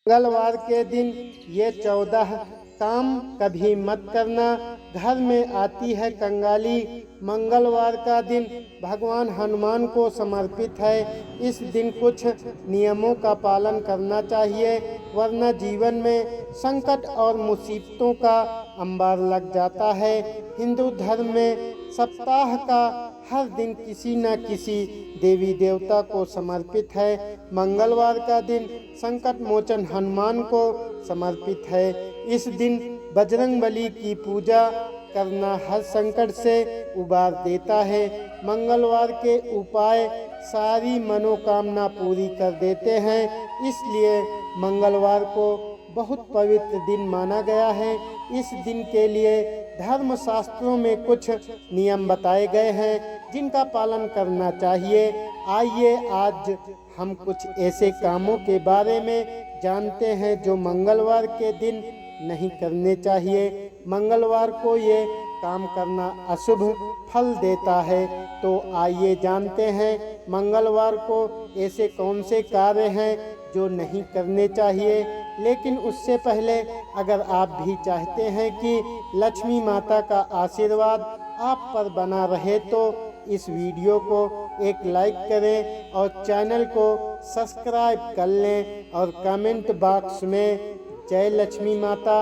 मंगलवार के दिन ये 14 काम कभी मत करना, घर में आती है कंगाली। मंगलवार का दिन भगवान हनुमान को समर्पित है। इस दिन कुछ नियमों का पालन करना चाहिए, वरना जीवन में संकट और मुसीबतों का अंबार लग जाता है। हिंदू धर्म में सप्ताह का हर दिन किसी न किसी देवी देवता को समर्पित है। मंगलवार का दिन संकट मोचन हनुमान को समर्पित है। इस दिन बजरंगबली की पूजा करना हर संकट से उबार देता है। मंगलवार के उपाय सारी मनोकामना पूरी कर देते हैं, इसलिए मंगलवार को बहुत पवित्र दिन माना गया है। इस दिन के लिए धर्म शास्त्रों में कुछ नियम बताए गए हैं जिनका पालन करना चाहिए। आइए आज हम कुछ ऐसे कामों के बारे में जानते हैं जो मंगलवार के दिन नहीं करने चाहिए। मंगलवार को ये काम करना अशुभ फल देता है। तो आइए जानते हैं मंगलवार को ऐसे कौन से कार्य हैं जो नहीं करने चाहिए। लेकिन उससे पहले अगर आप भी चाहते हैं कि लक्ष्मी माता का आशीर्वाद आप पर बना रहे तो इस वीडियो को एक लाइक करें और चैनल को सब्सक्राइब कर लें और कमेंट बॉक्स में जय लक्ष्मी माता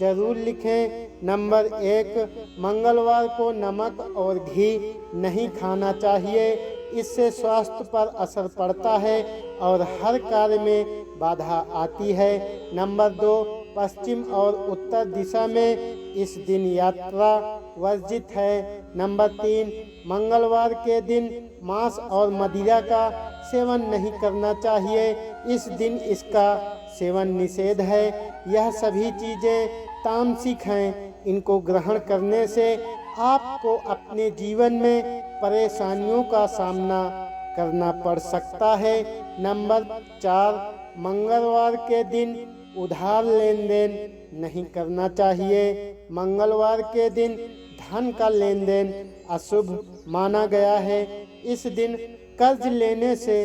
जरूर लिखें। नंबर 1, मंगलवार को नमक और घी नहीं खाना चाहिए, इससे स्वास्थ्य पर असर पड़ता है और हर कार्य में बाधा आती है। नंबर 2, पश्चिम और उत्तर दिशा में इस दिन यात्रा वर्जित है। नंबर 3, मंगलवार के दिन मांस और मदिरा का सेवन नहीं करना चाहिए, इस दिन इसका सेवन निषेध है। यह सभी चीज़ें तामसिक हैं, इनको ग्रहण करने से आपको अपने जीवन में परेशानियों का सामना करना पड़ सकता है। नंबर 4, मंगलवार के दिन उधार लेन देन नहीं करना चाहिए। मंगलवार के दिन धन का लेन देन अशुभ माना गया है। इस दिन कर्ज लेने से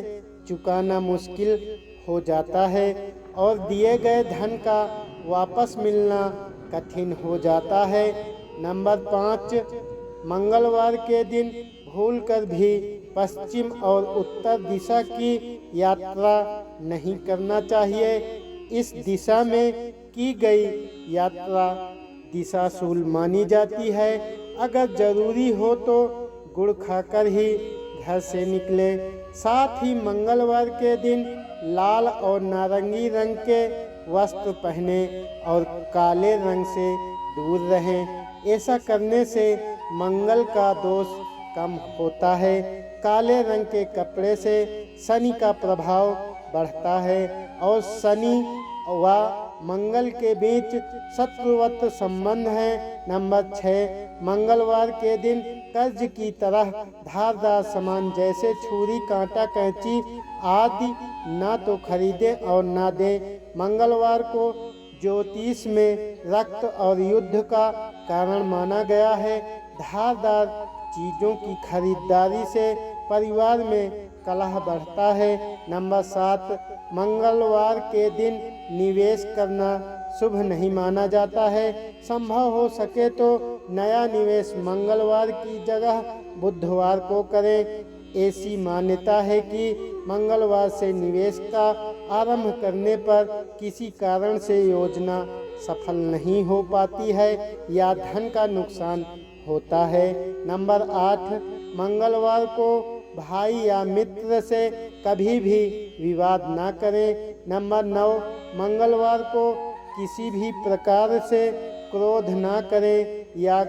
चुकाना मुश्किल हो जाता है और दिए गए धन का वापस मिलना कठिन हो जाता है। नंबर 5, मंगलवार के दिन भूलकर भी पश्चिम और उत्तर दिशा की यात्रा नहीं करना चाहिए। इस दिशा में की गई यात्रा दिशाशूल मानी जाती है। अगर जरूरी हो तो गुड़ खाकर ही घर से निकले। साथ ही मंगलवार के दिन लाल और नारंगी रंग के वस्त्र पहने और काले रंग से दूर रहें। ऐसा करने से मंगल का दोष कम होता है। काले रंग के कपड़े से शनि का प्रभाव बढ़ता है और शनि व मंगल के बीच शत्रुवत संबंध है। नंबर 6, मंगलवार के दिन कर्ज की तरह धारदार सामान जैसे छुरी, कांटा, कैंची आदि ना तो खरीदे और ना दे। मंगलवार को ज्योतिष में रक्त और युद्ध का कारण माना गया है। धारदार चीज़ों की खरीदारी से परिवार में कलह बढ़ता है। नंबर 7, मंगलवार के दिन निवेश करना शुभ नहीं माना जाता है। संभव हो सके तो नया निवेश मंगलवार की जगह बुधवार को करें। ऐसी मान्यता है कि मंगलवार से निवेश का आरंभ करने पर किसी कारण से योजना सफल नहीं हो पाती है या धन का नुकसान होता है। नंबर 8, मंगलवार को भाई या मित्र से कभी भी विवाद ना करें। नंबर 9, मंगलवार को किसी भी प्रकार से क्रोध ना करें या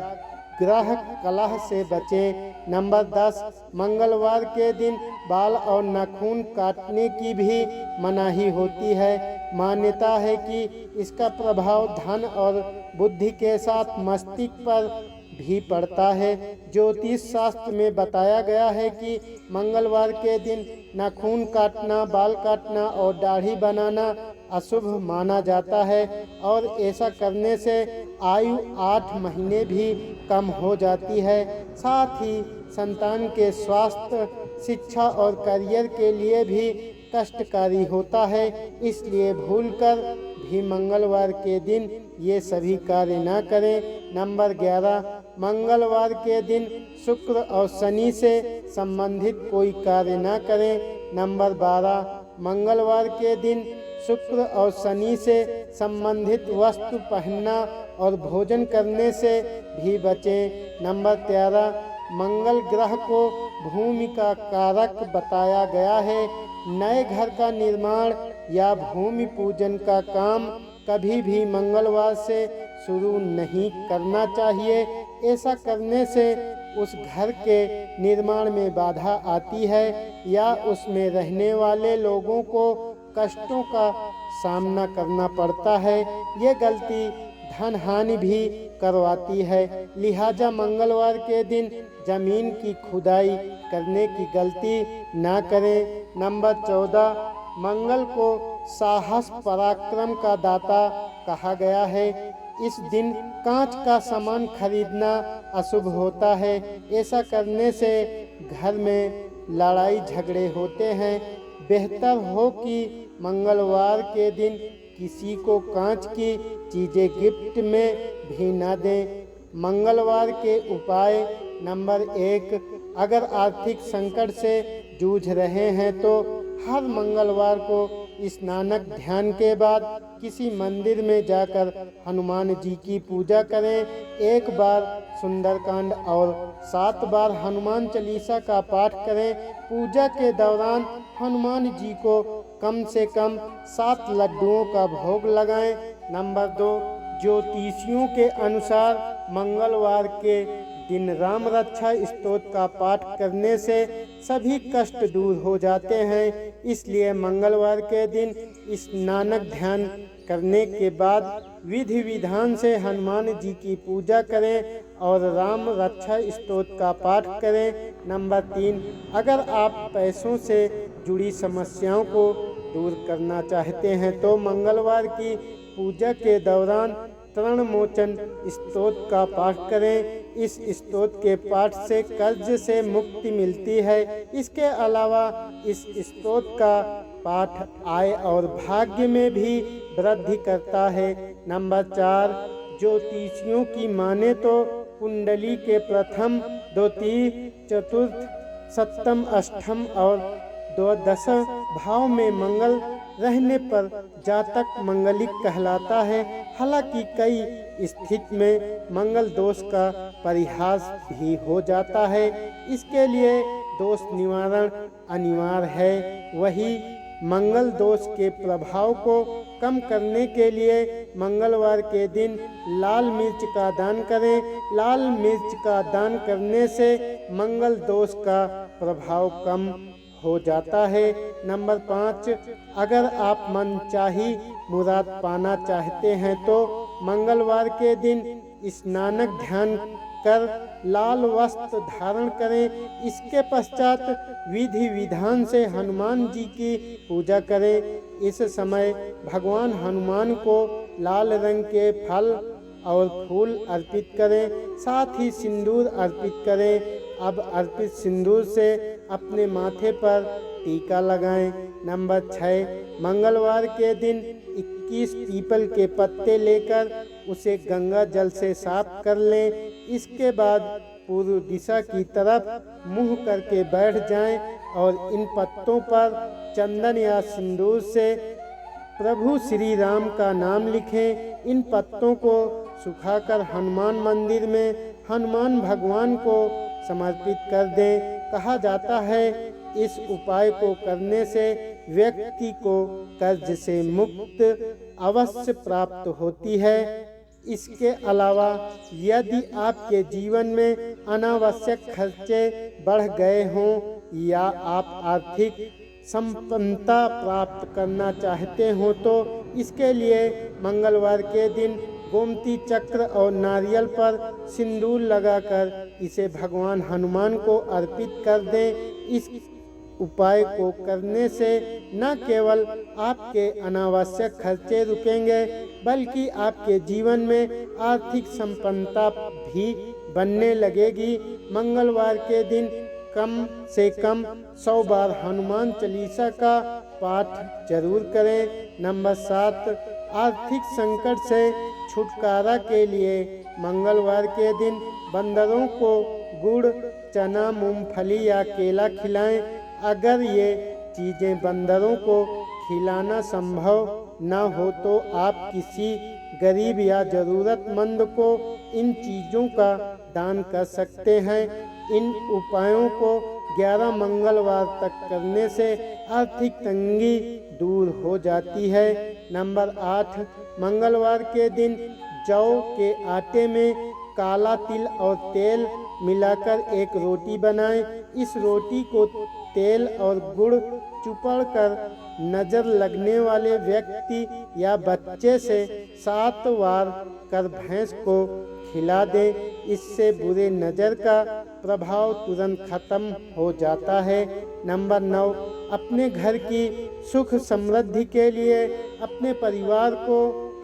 ग्रह कलह से बचें। नंबर 10, मंगलवार के दिन बाल और नाखून काटने की भी मनाही होती है। मान्यता है कि इसका प्रभाव धन और बुद्धि के साथ मस्तिष्क पर भी पड़ता है। ज्योतिष शास्त्र में बताया गया है कि मंगलवार के दिन नाखून काटना, बाल काटना और दाढ़ी बनाना अशुभ माना जाता है और ऐसा करने से आयु 8 महीने भी कम हो जाती है। साथ ही संतान के स्वास्थ्य, शिक्षा और करियर के लिए भी कष्टकारी होता है, इसलिए भूलकर भी मंगलवार के दिन ये सभी कार्य न करें। नंबर 11, मंगलवार के दिन शुक्र और शनि से संबंधित कोई कार्य न करें। नंबर 12, मंगलवार के दिन शुक्र और शनि से संबंधित वस्तु पहनना और भोजन करने से भी बचें। नंबर 13, मंगल ग्रह को भूमि का कारक बताया गया है। नए घर का निर्माण या भूमि पूजन का काम कभी भी मंगलवार से शुरू नहीं करना चाहिए। ऐसा करने से उस घर के निर्माण में बाधा आती है या उसमें रहने वाले लोगों को कष्टों का सामना करना पड़ता है। ये गलती धन हानि भी करवाती है। लिहाजा मंगलवार के दिन जमीन की खुदाई करने की गलती ना करें। नंबर 14, मंगल को साहस पराक्रम का दाता कहा गया है। इस दिन कांच का सामान खरीदना अशुभ होता है। ऐसा करने से घर में लड़ाई झगड़े होते हैं। बेहतर हो कि मंगलवार के दिन किसी को कांच की चीज़ें गिफ्ट में भी न दें। मंगलवार के उपाय। नंबर 1, अगर आर्थिक संकट से जूझ रहे हैं तो हर मंगलवार को स्नानक ध्यान के बाद किसी मंदिर में जाकर हनुमान जी की पूजा करें। 1 बार सुंदरकांड और 7 बार हनुमान चालीसा का पाठ करें। पूजा के दौरान हनुमान जी को कम से कम 7 लड्डुओं का भोग लगाएं। नंबर 2, ज्योतिषियों के अनुसार मंगलवार के दिन राम रक्षा स्तोत्र का पाठ करने से सभी कष्ट दूर हो जाते हैं। इसलिए मंगलवार के दिन स्नानक ध्यान करने के बाद विधि विधान से हनुमान जी की पूजा करें और राम रक्षा स्तोत्र का पाठ करें। नंबर 3, अगर आप पैसों से जुड़ी समस्याओं को दूर करना चाहते हैं तो मंगलवार की पूजा के दौरान तरण मोचन स्तोत्र का पाठ करें। इस स्तोत्र के पाठ से कर्ज से मुक्ति मिलती है। इसके अलावा इस स्तोत्र का पाठ आय और भाग्य में भी वृद्धि करता है। नंबर 4, ज्योतिषियों की माने तो कुंडली के प्रथम, द्वितीय, चतुर्थ, सप्तम, अष्टम और द्वादश भाव में मंगल रहने पर जातक मंगलिक कहलाता है। हालांकि कई स्थिति में मंगल दोष का परिहास भी हो जाता है। इसके लिए दोष निवारण अनिवार्य है। वही मंगल दोष के प्रभाव को कम करने के लिए मंगलवार के दिन लाल मिर्च का दान करें। लाल मिर्च का दान करने से मंगल दोष का प्रभाव कम हो जाता है। नंबर 5, अगर आप मनचाही मुराद पाना चाहते हैं तो मंगलवार के दिन स्नानक ध्यान कर लाल वस्त्र धारण करें। इसके पश्चात विधि विधान से हनुमान जी की पूजा करें। इस समय भगवान हनुमान को लाल रंग के फल और फूल अर्पित करें, साथ ही सिंदूर अर्पित करें। अब अर्पित सिंदूर से अपने माथे पर टीका लगाएं। नंबर 6, मंगलवार के दिन 21 पीपल के पत्ते लेकर उसे गंगा जल से साफ कर लें। इसके बाद पूर्व दिशा की तरफ मुंह करके बैठ जाएं और इन पत्तों पर चंदन या सिंदूर से प्रभु श्री राम का नाम लिखें। इन पत्तों को सुखाकर हनुमान मंदिर में हनुमान भगवान को समर्पित कर दें। कहा जाता है इस उपाय को करने से व्यक्ति को कर्ज से मुक्त अवश्य प्राप्त होती है। इसके अलावा यदि आपके जीवन में अनावश्यक खर्चे बढ़ गए हों या आप आर्थिक संपन्नता प्राप्त करना चाहते हो तो इसके लिए मंगलवार के दिन गोमती चक्र और नारियल पर सिंदूर लगाकर इसे भगवान हनुमान को अर्पित कर दें। इस उपाय को करने से न केवल आपके अनावश्यक खर्चे रुकेंगे बल्कि आपके जीवन में आर्थिक संपन्नता भी बनने लगेगी। मंगलवार के दिन कम से कम 100 बार हनुमान चालीसा का पाठ जरूर करें। नंबर 7, आर्थिक संकट से छुटकारा के लिए मंगलवार के दिन बंदरों को गुड़, चना, मूंगफली या केला खिलाएं। अगर ये चीज़ें बंदरों को खिलाना संभव न हो तो आप किसी गरीब या ज़रूरतमंद को इन चीज़ों का दान कर सकते हैं। इन उपायों को 11 मंगलवार तक करने से आर्थिक तंगी दूर हो जाती है। नंबर 8, मंगलवार के दिन जौ के आटे में काला तिल और तेल मिलाकर एक रोटी बनाएं। इस रोटी को तेल और गुड़ चुपड़ नजर लगने वाले व्यक्ति या बच्चे से 7 बार कर भैंस को खिला दें। इससे बुरे नज़र का प्रभाव तुरंत खत्म हो जाता है। नंबर 9, अपने घर की सुख समृद्धि के लिए अपने परिवार को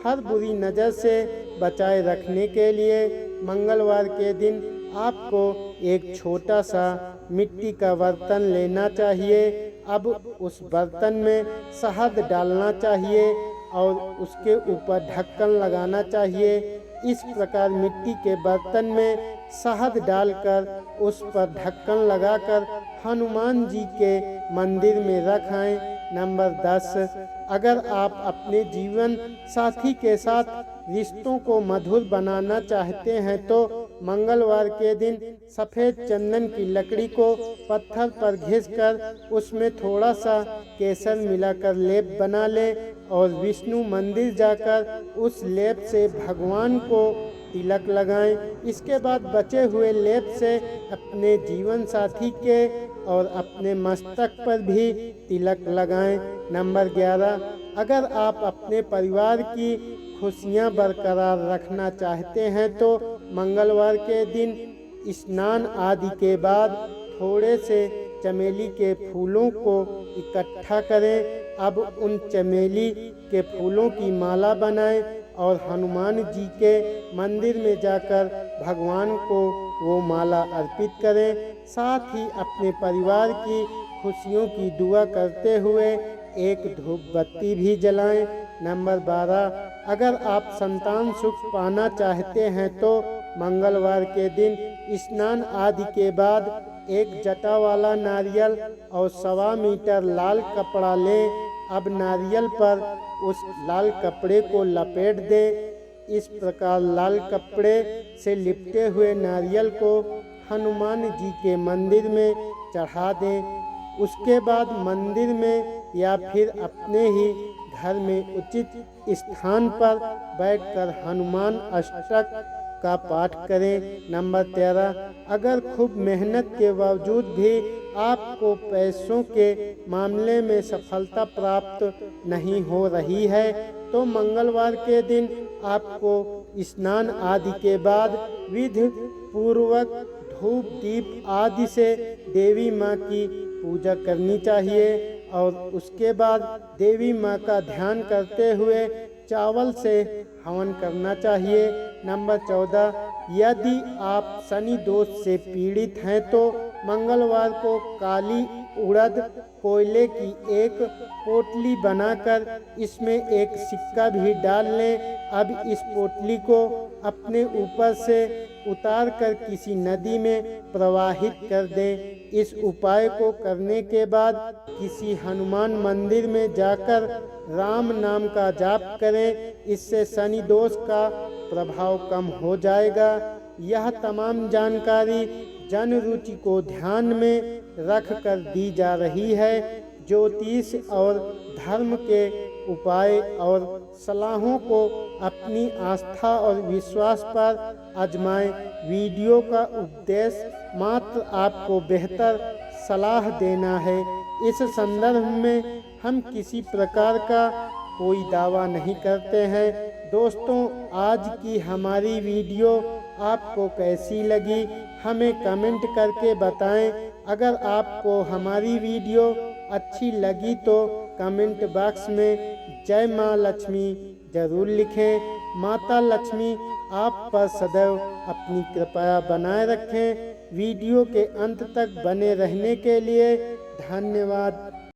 हर बुरी नज़र से बचाए रखने के लिए मंगलवार के दिन आपको एक छोटा सा मिट्टी का बर्तन लेना चाहिए। अब उस बर्तन में शहद डालना चाहिए और उसके ऊपर ढक्कन लगाना चाहिए। इस प्रकार मिट्टी के बर्तन में शहद डालकर उस पर ढक्कन लगाकर हनुमान जी के मंदिर में रखें। नंबर 10, अगर आप अपने जीवन साथी के साथ रिश्तों को मधुर बनाना चाहते हैं तो मंगलवार के दिन सफ़ेद चंदन की लकड़ी को पत्थर पर घिसकर उसमें थोड़ा सा केसर मिलाकर लेप बना लें और विष्णु मंदिर जाकर उस लेप से भगवान को तिलक लगाएं। इसके बाद बचे हुए लेप से अपने जीवन साथी के और अपने मस्तक पर भी तिलक लगाएं। नंबर 11, अगर आप अपने परिवार की खुशियां बरकरार रखना चाहते हैं तो मंगलवार के दिन स्नान आदि के बाद थोड़े से चमेली के फूलों को इकट्ठा करें। अब उन चमेली के फूलों की माला बनाएं और हनुमान जी के मंदिर में जाकर भगवान को वो माला अर्पित करें। साथ ही अपने परिवार की खुशियों की दुआ करते हुए एक धूप बत्ती भी जलाएं। नंबर 12, अगर आप संतान सुख पाना चाहते हैं तो मंगलवार के दिन स्नान आदि के बाद एक जटा वाला नारियल और 1.25 मीटर लाल कपड़ा लें। अब नारियल पर उस लाल कपड़े को लपेट दें। इस प्रकार लाल कपड़े से लिपटे हुए नारियल को हनुमान जी के मंदिर में चढ़ा दें। उसके बाद मंदिर में या फिर अपने ही घर में उचित स्थान पर बैठकर हनुमान अष्टक का पाठ करें। नंबर 13, अगर खूब मेहनत के बावजूद भी आपको पैसों के मामले में सफलता प्राप्त नहीं हो रही है तो मंगलवार के दिन आपको स्नान आदि के बाद विधि पूर्वक धूप दीप आदि से देवी माँ की पूजा करनी चाहिए और उसके बाद देवी माँ का ध्यान करते हुए चावल से हवन करना चाहिए। नंबर 14, यदि आप शनि दोष से पीड़ित हैं तो मंगलवार को काली उड़द कोयले की एक पोटली बनाकर इसमें एक सिक्का भी डाल लें। अब इस पोटली को अपने ऊपर से उतार कर किसी नदी में प्रवाहित कर दें। इस उपाय को करने के बाद किसी हनुमान मंदिर में जाकर राम नाम का जाप करें। इससे शनि दोष का प्रभाव कम हो जाएगा। यह तमाम जानकारी जन रुचि को ध्यान में रख कर दी जा रही है। ज्योतिष और धर्म के उपाय और सलाहों को अपनी आस्था और विश्वास पर आजमाएं। वीडियो का उद्देश्य मात्र आपको बेहतर सलाह देना है। इस संदर्भ में हम किसी प्रकार का कोई दावा नहीं करते हैं। दोस्तों, आज की हमारी वीडियो आपको कैसी लगी हमें कमेंट करके बताएं। अगर आपको हमारी वीडियो अच्छी लगी तो कमेंट बॉक्स में जय माँ लक्ष्मी जरूर लिखें। माता लक्ष्मी आप पर सदैव अपनी कृपा बनाए रखें। वीडियो के अंत तक बने रहने के लिए धन्यवाद।